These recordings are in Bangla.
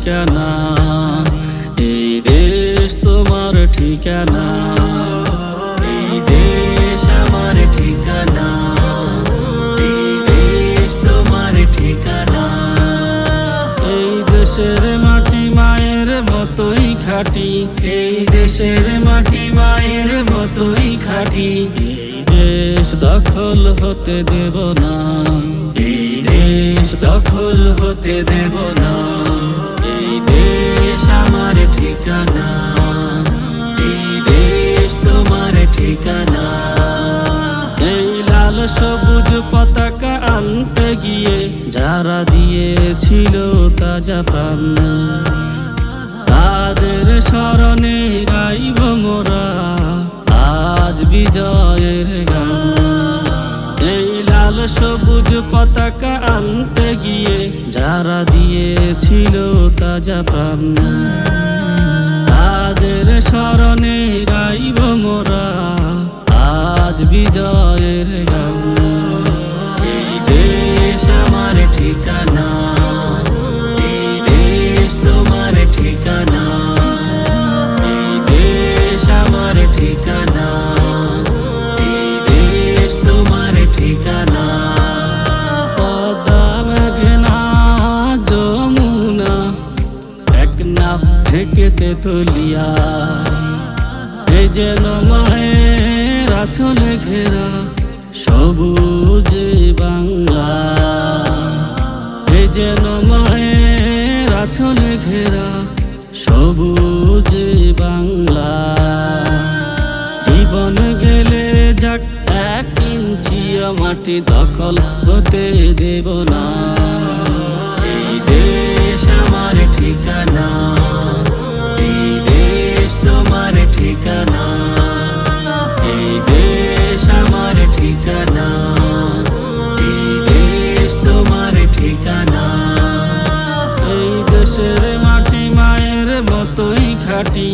ঠিকানা, এই দেশ তোমার ঠিকানা, এই দেশ আমার ঠিকানা, এই দেশ তোমার ঠিকানা। এই দেশের মাটি মায়ের মতোই খাঁটি, এই দেশের মাটি মায়ের মতোই খাঁটি। এই দেশ দখল হতে দেব না, এই দেশ দখল হতে দেব না। এই দেশ আমার ঠিকানা, এই দেশ তোমার ঠিকানা। এই লাল সবুজ পতাকা আনতে গিয়ে যারা দিয়েছিল তাজা প্রাণ, তাদের স্মরণে গাইব মোরা আজ বিজয়ের গান। এই লাল সবুজ পতাকা আনতে গিয়ে যারা দিয়েছিল তাজা প্রাণ, তাদের স্মরণে গাইব মোরা আজ বিজয়ের গান। এই দেশ আমার ঠিকানা, এই দেশ তোমার ঠিকানা, এই দেশ আমার ঠিকানা, এই দেশ তোমার ঠিকানা। পদ্মা মেঘনা যমুনা টেকনাফ থেকে তেতুলিয়া, এই যেন মায়ের আঁচলে ঘেরা সবুজে বাংলা, এই যেন মায়ের আঁচলে ঘেরা সবুজে বাংলা। জীবন গেলে যাক এক ইঞ্চিও মাটি দখল হতে দেব না। এই দেশ আমার ঠিকানা, এই দেশ তোমার ঠিকানা, এই দেশ আমার ঠিকানা, এই দেশ তোমার ঠিকানা। এই দেশের মাটি মায়ের মতোই খাঁটি,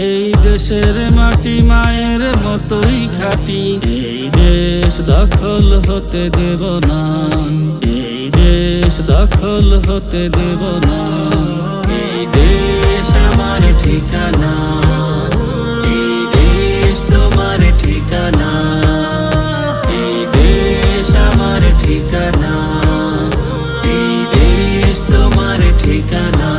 এই দেশের মাটি মায়ের মতোই খাঁটি। এই দেশ দখল হতে দেব না, এই দেশ দখল হতে দেব না। এই দেশ আমার ঠিকানা, এই দেশ তোমার ঠিকানা, এই দেশ আমার ঠিকানা, এই দেশ তোমার ঠিকানা।